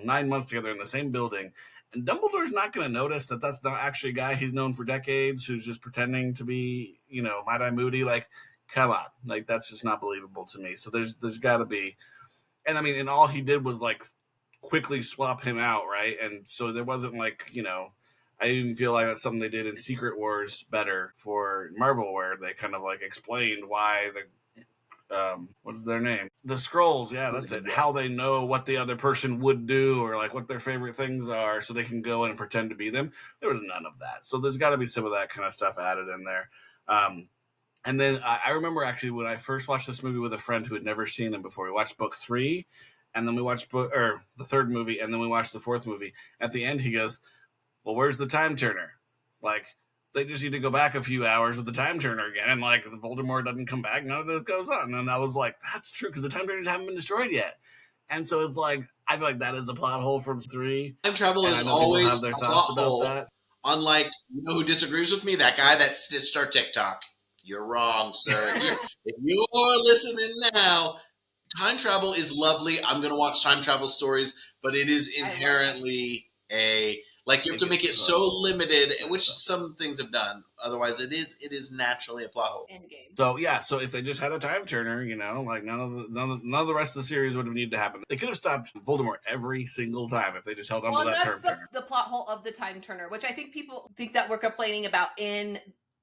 9 months together in the same building. And Dumbledore's not going to notice that that's not actually a guy he's known for decades who's just pretending to be, Mad-Eye Moody. Like, come on. Like, that's just not believable to me. So there's got to be. And, I mean, and all he did was, like, quickly swap him out, right? And so there wasn't, like, I even feel like that's something they did in Secret Wars better for Marvel, where they kind of, like, explained why what is their name? The Skrulls, yeah, that's it. How they know what the other person would do or like what their favorite things are so they can go in and pretend to be them. There was none of that. So there's got to be some of that kind of stuff added in there. And then I remember actually when I first watched this movie with a friend who had never seen them before. We watched book 3 and then we watched the third movie and then we watched the fourth movie. At the end, he goes, well, where's the time turner? Like, they just need to go back a few hours with the time turner again, and like the Voldemort doesn't come back, none of this goes on. And I was like, that's true, because the time turners haven't been destroyed yet. And so it's like, I feel like that is a plot hole from 3. Time travel is always a plot hole. That. Unlike, who disagrees with me? That guy that stitched our TikTok. You're wrong, sir. If you are listening now, time travel is lovely. I'm going to watch time travel stories, but it is inherently you have to make it so limited, which some things have done. Otherwise, it is naturally a plot hole. Endgame. So yeah, so if they just had a time turner, like none of the rest of the series would have needed to happen. They could have stopped Voldemort every single time if they just held on to that time turner. The plot hole of the time turner, which I think people think that we're complaining about in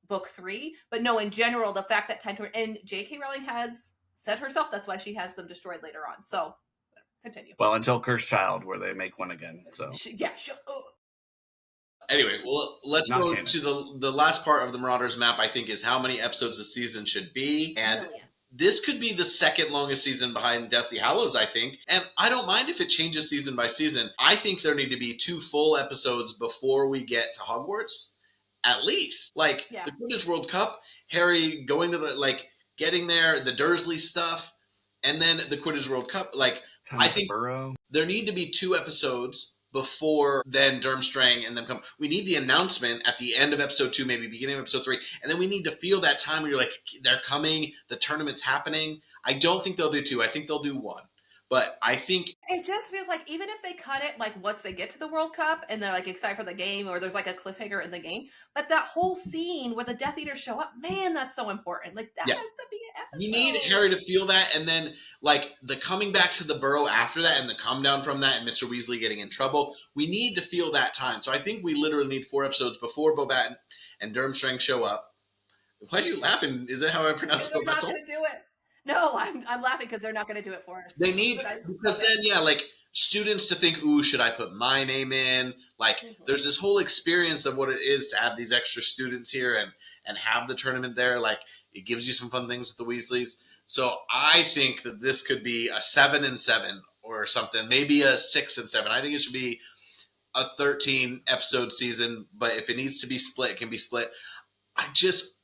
book 3, but no, in general, the fact that time turner and J.K. Rowling has said herself that's why she has them destroyed later on. So Continue. Well, until Cursed Child, where they make one again. So Anyway, well, let's Not go canon. to the last part of the Marauders map, I think, is how many episodes a season should be. And million. this could be the second longest season behind Deathly Hallows, I think. And I don't mind if it changes season by season. I think there need to be 2 full episodes before we get to Hogwarts. At least. Like, Yeah. the Quidditch World Cup, Harry going to the, like, getting there, the Dursley stuff, and then the Quidditch World Cup. Like, I think Burrow. there need to be 2 episodes before then Durmstrang and them come. We need the announcement at the end of episode 2, maybe beginning of episode 3, and then we need to feel that time where you're like, they're coming, the tournament's happening. I don't think they'll do 2. I think they'll do 1. But I think it just feels like even if they cut it like once they get to the World Cup and they're like excited for the game, or there's like a cliffhanger in the game, but that whole scene where the Death Eaters show up, man, that's so important. Like that has to be an episode. You need Harry to feel that, and then like the coming back to the Burrow after that, and the come down from that, and Mr. Weasley getting in trouble. We need to feel that time. So I think we literally need 4 episodes before Bobat and Durmstrang show up. Why are you laughing? Is that how I pronounce They're not Bobat? going to do it. No, I'm laughing because they're not going to do it for us. They need, because then, yeah, like students to think, ooh, should I put my name in? Like, there's this whole experience of what it is to have these extra students here and have the tournament there. Like, it gives you some fun things with the Weasleys. So I think that this could be a 7-7 or something, maybe a 6-7. I think it should be a 13 episode season, but if it needs to be split, it can be split.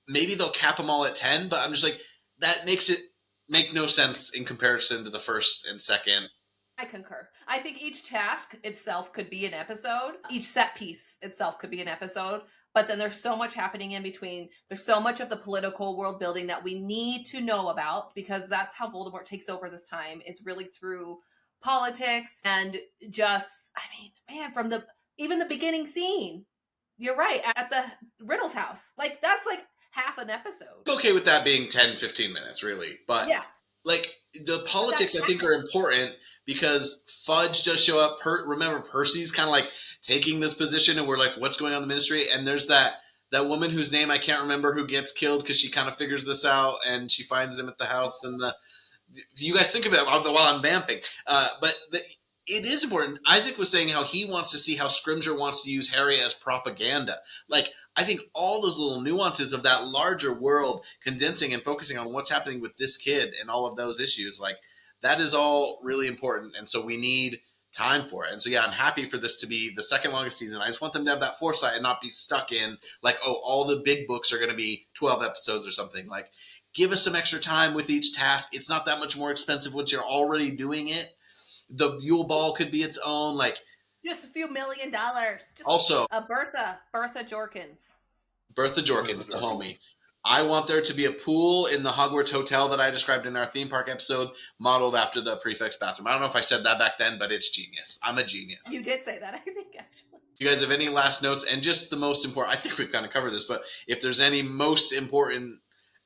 Maybe they'll cap them all at 10, but I'm just like, that makes it make no sense in comparison to the first and second. I concur. I think each task itself could be an episode. Each set piece itself could be an episode. But then there's so much happening in between. There's so much of the political world building that we need to know about, because that's how Voldemort takes over this time, is really through politics and just, I mean, man, from even the beginning scene. You're right, at the Riddle's house. Like, that's like half an episode. Okay with that being 10-15 minutes, really. But yeah, like the politics, I think, are important because Fudge does show up. Remember, Percy's kind of like taking this position, and we're like, what's going on in the ministry? And there's that woman whose name I can't remember who gets killed because she kind of figures this out, and she finds him at the house. And you guys think of it while I'm vamping. It is important. Isaac was saying how he wants to see how Scrimgeour wants to use Harry as propaganda. Like, I think all those little nuances of that larger world, condensing and focusing on what's happening with this kid and all of those issues, like, that is all really important. And so we need time for it. And so, yeah, I'm happy for this to be the second longest season. I just want them to have that foresight and not be stuck in, like, oh, all the big books are going to be 12 episodes or something. Like, give us some extra time with each task. It's not that much more expensive once you're already doing it. The Yule Ball could be its own, like, just a few $1 million. Just also Bertha Jorkins, the homie. I want there to be a pool in the Hogwarts hotel that I described in our theme park episode, modeled after the prefect's bathroom. I don't know if I said that back then, but it's genius. I'm a genius. You did say that, I think, actually. Do you guys have any last notes? And just the most important, I think we've kind of covered this, but if there's any most important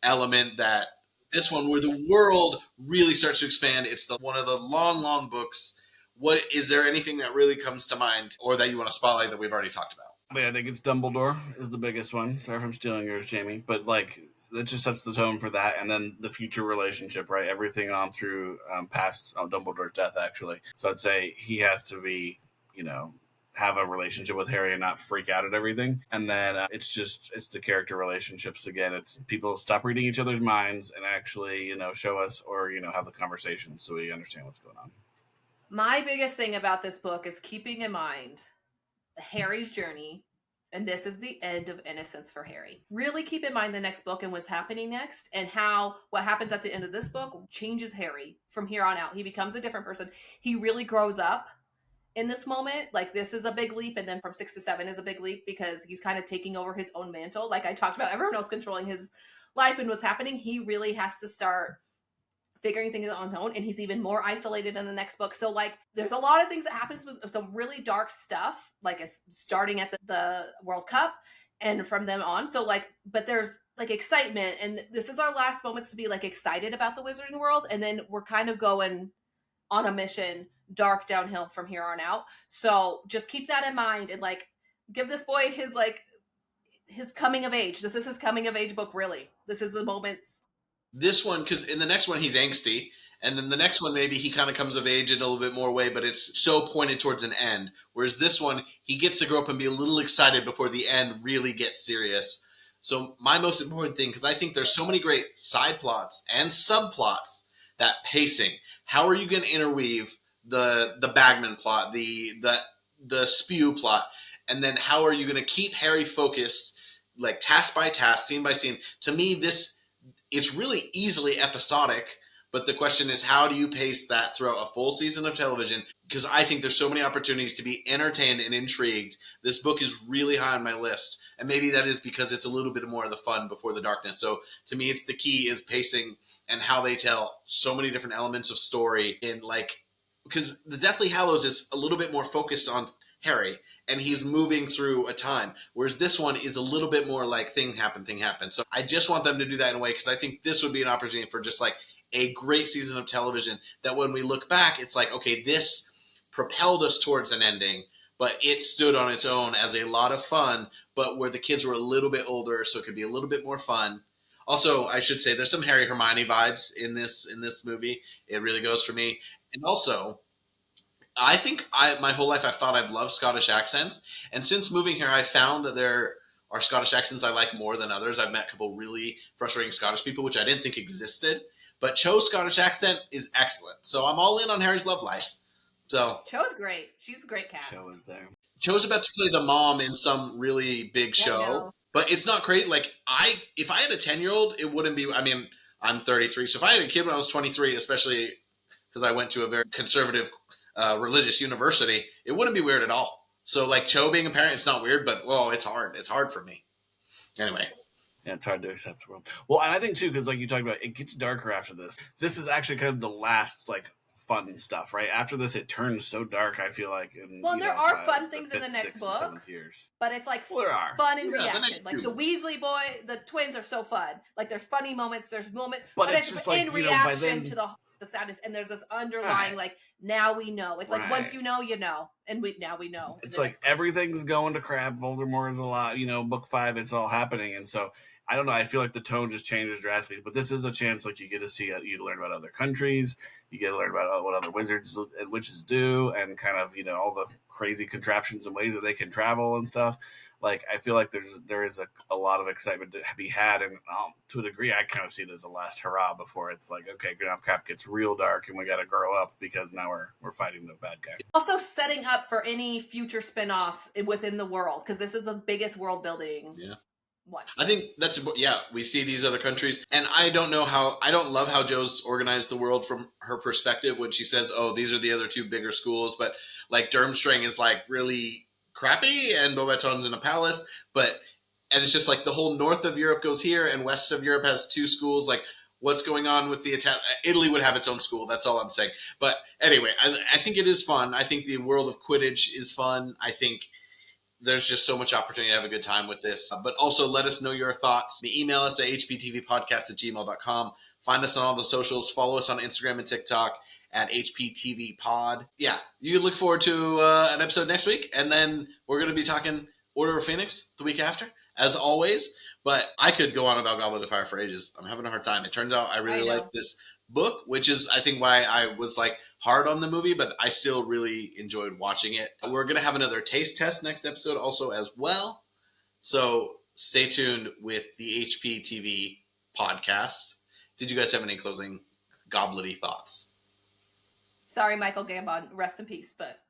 element that this one where the world really starts to expand, it's one of the long books. What is there anything that really comes to mind or that you want to spotlight that we've already talked about? I mean, I think it's Dumbledore is the biggest one. Sorry if I'm stealing yours, Jamie. But, like, that just sets the tone for that. And then the future relationship, right? Everything on through past Dumbledore's death, actually. So I'd say he has to be, have a relationship with Harry and not freak out at everything. And then it's the character relationships again. It's people stop reading each other's minds and actually, show us or, have the conversation so we understand what's going on. My biggest thing about this book is keeping in mind Harry's journey, and this is the end of innocence for Harry. Really keep in mind the next book and what's happening next, and how what happens at the end of this book changes Harry from here on out. He becomes a different person. He really grows up in this moment. Like, this is a big leap, and then from 6 to 7 is a big leap because he's kind of taking over his own mantle. Like I talked about, everyone else controlling his life and what's happening. He really has to start figuring things out on his own, and he's even more isolated in the next book. So, like, there's a lot of things that happens with some really dark stuff, like it's starting at the World Cup and from them on. So, like, but there's like excitement, and this is our last moments to be like excited about the Wizarding World, and then we're kind of going on a mission dark downhill from here on out. So just keep that in mind, and like give this boy his coming of age. This is his coming of age book, really. This is the moments This one, because in the next one he's angsty, and then the next one maybe he kind of comes of age in a little bit more way, but it's so pointed towards an end. Whereas this one, he gets to grow up and be a little excited before the end really gets serious. So my most important thing, because I think there's so many great side plots and subplots, that pacing. How are you going to interweave the Bagman plot, the S.P.E.W plot, and then how are you going to keep Harry focused, like task by task, scene by scene? To me, it's really easily episodic, but the question is, how do you pace that throughout a full season of television? Because I think there's so many opportunities to be entertained and intrigued. This book is really high on my list, and maybe that is because it's a little bit more of the fun before the darkness. So to me, it's the key is pacing and how they tell so many different elements of story in like, because the Deathly Hallows is a little bit more focused on Harry, and he's moving through a time, whereas this one is a little bit more like thing happen. So I just want them to do that in a way, because I think this would be an opportunity for just like a great season of television that when we look back, it's like, okay, this propelled us towards an ending, but it stood on its own as a lot of fun, but where the kids were a little bit older, so it could be a little bit more fun. Also, I should say there's some Harry Hermione vibes in this movie. It really goes for me. And also, I think my whole life I've thought I've loved Scottish accents, and since moving here, I found that there are Scottish accents I like more than others. I've met a couple really frustrating Scottish people, which I didn't think existed, but Cho's Scottish accent is excellent. So I'm all in on Harry's love life. So Cho's great. She's a great cast. Show is there. Cho's about to play the mom in some really big Yeah, I show, know. but it's not crazy. Like if I had a 10-year-old, it wouldn't be. I mean, I'm 33, so if I had a kid when I was 23, especially because I went to a very conservative religious university, it wouldn't be weird at all. So like Cho being a parent, it's not weird, but well, it's hard. It's hard for me. Anyway, Yeah, it's hard to accept. Well, and I think too, because like you talked about, it gets darker after this. This is actually kind of the last like fun stuff, right? After this, it turns so dark. I feel like. Well, there are fun things in the next book, years. but it's like Well, there are. fun and Yeah, the reaction. next Like two. the Weasley the twins are so fun. Like there's funny moments, there's moments, But it's just like, in you know, by reaction then- to the sadness, and there's this underlying like now we know. It's like Right. once you know, and now we know. It's like everything's going to crap. Voldemort is a lot. You know, book 5, it's all happening, and so I don't know. I feel like the tone just changes drastically. But this is a chance, like you get to see, you learn about other countries, you get to learn about what other wizards and witches do, and kind of all the crazy contraptions and ways that they can travel and stuff. Like I feel like there is a lot of excitement to be had, and to a degree, I kind of see it as a last hurrah before it's like, okay, now crap gets real dark, and we got to grow up because now we're fighting the bad guy. Also setting up for any future spin-offs within the world, because this is the biggest world building. Yeah. One. I think that's important. Yeah, we see these other countries, and I don't love how Jo's organized the world from her perspective when she says, "Oh, these are the other 2 bigger schools," but like Durmstrang is like really crappy, and Beauxbaton's in a palace, and it's just like the whole north of Europe goes here, and west of Europe has 2 schools. Like, what's going on with the Italy would have its own school. That's all I'm saying. But anyway, I think it is fun. I think the world of Quidditch is fun. I think there's just so much opportunity to have a good time with this. But also let us know your thoughts. Email us at hptvpodcast@gmail.com. Find us on all the socials. Follow us on Instagram and TikTok at HPTVPod. Yeah, you can look forward to an episode next week. And then we're going to be talking Order of Phoenix the week after, as always. But I could go on about Goblet of Fire for ages. I'm having a hard time. It turns out I really like this book, which is I think why I was like hard on the movie, but I still really enjoyed watching it. We're gonna have another taste test next episode also as well, so stay tuned with the HPTV podcast. Did you guys have any closing goblety thoughts? Sorry, Michael Gambon, rest in peace, but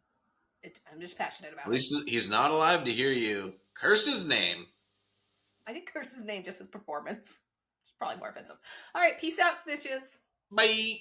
I'm just passionate about At least he's not alive to hear you curse his name. I didn't curse his name, just his performance. It's probably more offensive. All right, peace out, snitches. Bye.